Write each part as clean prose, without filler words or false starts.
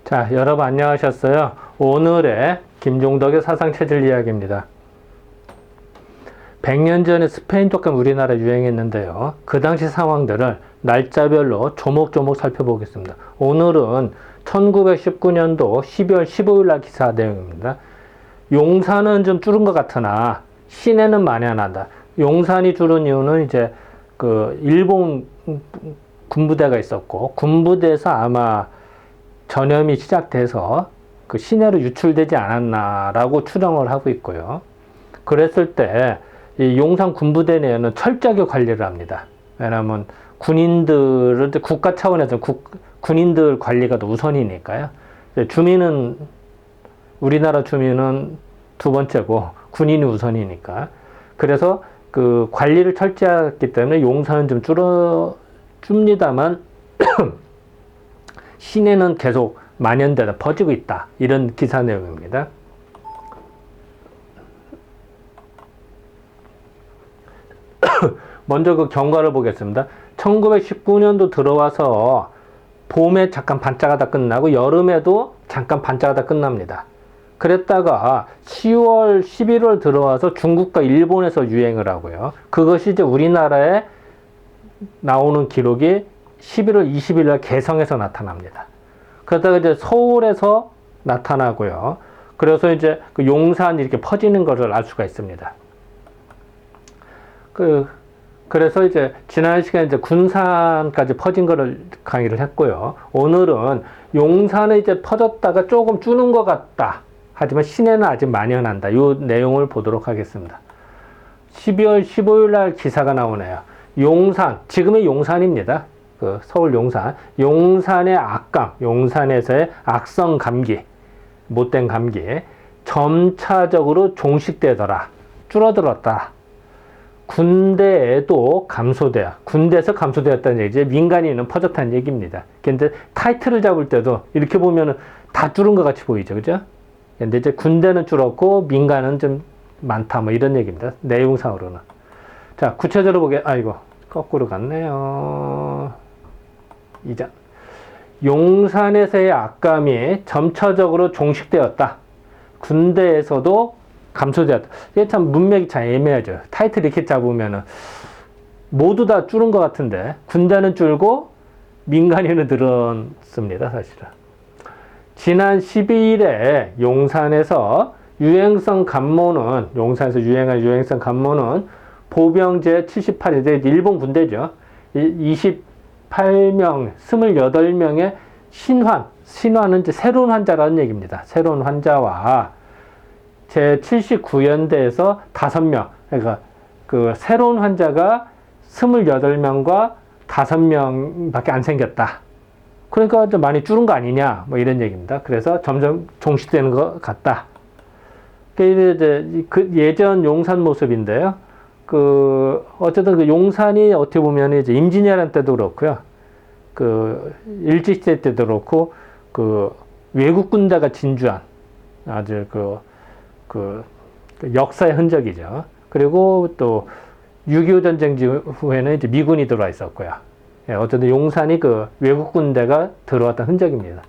자, 여러분 안녕하셨어요? 오늘의 김종덕의 사상체질 이야기입니다. 100년 전에 스페인 독감 우리나라에 유행했는데요. 그 당시 상황들을 날짜별로 조목조목 살펴보겠습니다. 오늘은 1919년도 12월 15일 날 기사 내용입니다. 용산은 좀 줄은 것 같으나 시내는 만연한다. 용산이 줄은 이유는 이제 그 일본 군부대가 있었고 군부대에서 아마 전염이 시작돼서 그 시내로 유출되지 않았나라고 추정을 하고 있고요. 그랬을 때 이 용산 군부대 내에는 철저하게 관리를 합니다. 왜냐하면 군인들은 국가 차원에서 군인들 관리가 더 우선이니까요. 주민은 우리나라 주민은 두 번째고 군인이 우선이니까. 그래서 그 관리를 철저히 했기 때문에 용산은 좀 줍니다만 시내는 계속 만연되다 퍼지고 있다. 이런 기사 내용입니다. 먼저 그 경과를 보겠습니다. 1919년도 들어와서 봄에 잠깐 반짝하다 끝나고 여름에도 잠깐 반짝하다 끝납니다. 그랬다가 10월, 11월 들어와서 중국과 일본에서 유행을 하고요. 그것이 이제 우리나라에 나오는 기록이 11월 20일 날 개성에서 나타납니다. 그러다가 이제 서울에서 나타나고요. 그래서 이제 그 용산이 이렇게 퍼지는 것을 알 수가 있습니다. 그래서 이제 지난 시간에 이제 군산까지 퍼진 거를 강의를 했고요. 오늘은 용산에 이제 퍼졌다가 조금 주는 것 같다. 하지만 시내는 아직 만연한다. 이 내용을 보도록 하겠습니다. 12월 15일 날 기사가 나오네요. 용산, 지금의 용산입니다. 그 서울 용산. 용산의 악감, 용산에서의 악성 감기, 못된 감기, 점차적으로 종식되더라. 줄어들었다. 군대에도 감소돼요. 군대에서 감소되었다는 얘기죠. 민간인은 퍼졌다는 얘기입니다. 근데 타이틀을 잡을 때도 이렇게 보면은 다 줄은 것 같이 보이죠. 그죠? 근데 이제 군대는 줄었고 민간은 좀 많다. 뭐 이런 얘기입니다. 내용상으로는. 자, 구체적으로 아이고, 거꾸로 갔네요. 이자. 용산에서의 악감이 점차적으로 종식되었다. 군대에서도 감소되었다. 이게 참 문맥이 참 애매하죠. 타이틀 이렇게 잡으면은 모두 다 줄은 것 같은데 군대는 줄고 민간인은 늘었습니다. 사실은. 지난 12일에 용산에서 유행성 감모는 용산에서 유행한 유행성 감모는 보병제 78대 일본 군대죠. 28명, 28명의 신환은 이제 새로운 환자라는 얘기입니다. 새로운 환자와 제79연대에서 5명, 그러니까 그 새로운 환자가 28명과 5명밖에 안 생겼다. 그러니까 좀 많이 줄은 거 아니냐, 뭐 이런 얘기입니다. 그래서 점점 종식되는 것 같다. 이제 그 예전 용산 모습인데요. 어쨌든 그 용산이 어떻게 보면 이제 임진왜란 때도 그렇고요. 그 일제시대 때도 그렇고, 그 외국 군대가 진주한 아주 그 역사의 흔적이죠. 그리고 또 6.25 전쟁 후에는 이제 미군이 들어와 있었고요. 예, 어쨌든 용산이 그 외국 군대가 들어왔던 흔적입니다.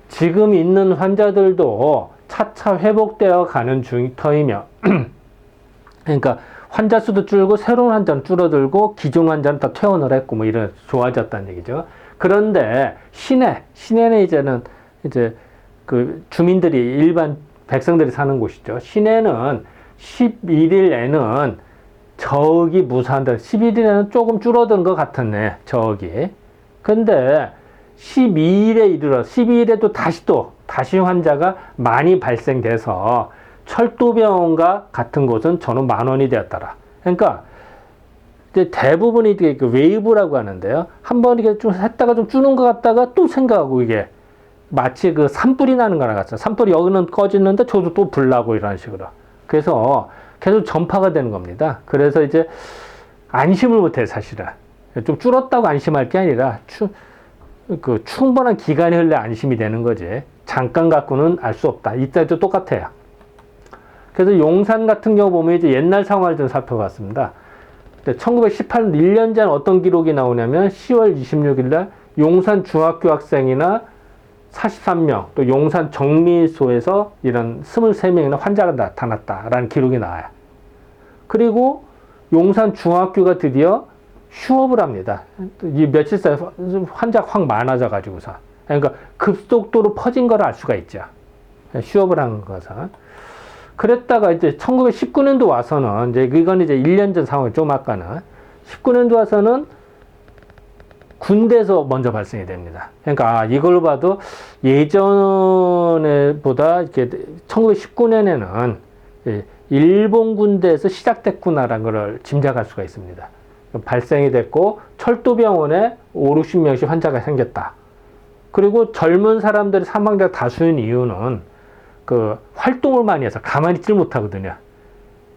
지금 있는 환자들도 차차 회복되어 가는 터이며, 그러니까 환자 수도 줄고 새로운 환자는 줄어들고 기존 환자는 다 퇴원을 했고 뭐 이런 좋아졌다는 얘기죠. 그런데 시내는 이제 그 주민들이 일반 백성들이 사는 곳이죠. 시내는 11일에는 저기 무사한데 11일에는 조금 줄어든 것 같았네. 저기. 근데 12일에도 다시 환자가 많이 발생돼서 철도병원과 같은 곳은 전후 10,000원이 되었더라. 그러니까 이제 대부분이 이게 그 웨이브라고 하는데요. 한번 이렇게 좀 했다가 좀 주는 것 같다가 또 생각하고 이게 마치 그 산불이 나는 거랑 같아요. 산불이 여기는 꺼지는데 저도 또 불나고 이런 식으로. 그래서 계속 전파가 되는 겁니다. 그래서 이제 안심을 못해 사실은. 좀 줄었다고 안심할 게 아니라 충분한 기간이 흘러 안심이 되는 거지. 잠깐 갖고는 알 수 없다. 이때도 똑같아요. 그래서 용산 같은 경우 보면 이제 옛날 상황을 좀 살펴봤습니다. 1918년 1년 전 어떤 기록이 나오냐면 10월 26일 날 용산 중학교 학생이나 43명, 또 용산 정밀소에서 이런 23명이나 환자가 나타났다라는 기록이 나와요. 그리고 용산 중학교가 드디어 휴업을 합니다. 이 며칠 사이에 환자가 확 많아져 가지고서. 그러니까 급속도로 퍼진 걸 알 수가 있죠. 휴업을 한 것은. 그랬다가 이제 1919년도 와서는, 이제 이건 이제 1년 전 상황이 좀 아까는, 19년도 와서는 군대에서 먼저 발생이 됩니다. 그러니까 이걸 봐도 예전에 보다 이렇게 1919년에는 일본 군대에서 시작됐구나라는 걸 짐작할 수가 있습니다. 발생이 됐고 철도병원에 5, 60명씩 환자가 생겼다. 그리고 젊은 사람들이 사망자 다수인 이유는 그 활동을 많이 해서 가만히 있질 못하거든요.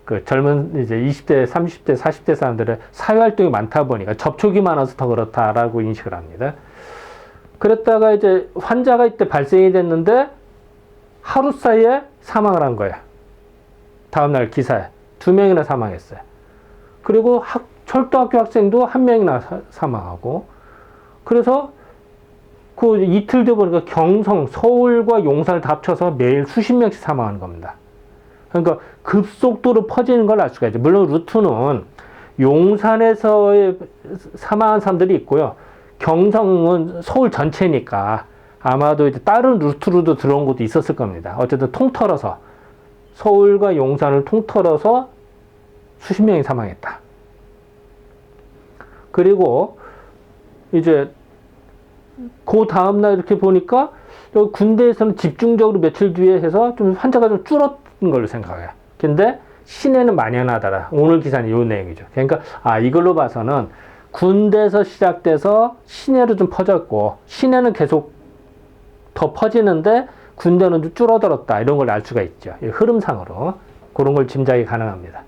그 젊은 이제 20대, 30대, 40대 사람들의 사회활동이 많다 보니까 접촉이 많아서 더 그렇다라고 인식을 합니다. 그랬다가 이제 환자가 이때 발생이 됐는데 하루 사이에 사망을 한 거예요. 다음날 기사에 2명이나 사망했어요. 그리고 철도학교 학생도 1명이나 사망하고, 그래서 그 이틀 뒤에 보니까 경성, 서울과 용산을 다 합쳐서 매일 수십 명씩 사망하는 겁니다. 그러니까 급속도로 퍼지는 걸 알 수가 있죠. 물론 루트는 용산에서 사망한 사람들이 있고요. 경성은 서울 전체니까 아마도 이제 다른 루트로도 들어온 것도 있었을 겁니다. 어쨌든 통틀어서 서울과 용산을 통틀어서 수십 명이 사망했다. 그리고 이제 그 다음날 이렇게 보니까 군대에서는 집중적으로 며칠 뒤에 해서 좀 환자가 좀 줄었던 걸로 생각해요. 근데 시내는 만연하더라. 오늘 기사는 이 내용이죠. 그러니까 이걸로 봐서는 군대에서 시작돼서 시내로 좀 퍼졌고, 시내는 계속 더 퍼지는데 군대는 좀 줄어들었다, 이런 걸 알 수가 있죠. 흐름상으로 그런 걸 짐작이 가능합니다.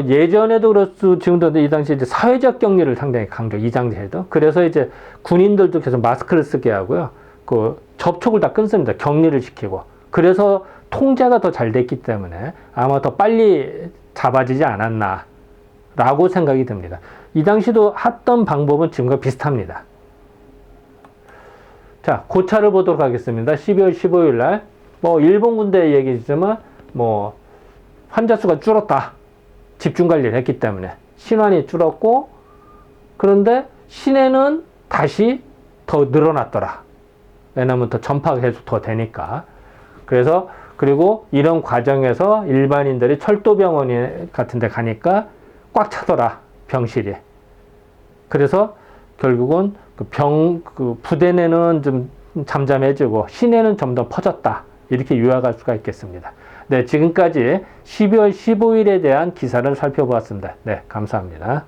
예전에도 그렇고 지금도 이 당시 이제 사회적 격리를 상당히 강조, 이 당시에도. 그래서 이제 군인들도 계속 마스크를 쓰게 하고요. 그 접촉을 다 끊습니다. 격리를 시키고. 그래서 통제가 더 잘 됐기 때문에 아마 더 빨리 잡아지지 않았나 라고 생각이 듭니다. 이 당시도 했던 방법은 지금과 비슷합니다. 자, 고차를 보도록 하겠습니다. 12월 15일 날, 일본 군대 얘기지만, 환자 수가 줄었다. 집중 관리를 했기 때문에. 신환이 줄었고, 그런데 시내는 다시 더 늘어났더라. 왜냐면 더 전파가 계속 더 되니까. 그래서, 그리고 이런 과정에서 일반인들이 철도병원 같은 데 가니까 꽉 차더라. 병실이. 그래서 결국은 그 부대 내는 좀 잠잠해지고 시내는 좀 더 퍼졌다. 이렇게 요약할 수가 있겠습니다. 네, 지금까지 12월 15일에 대한 기사를 살펴보았습니다. 네, 감사합니다.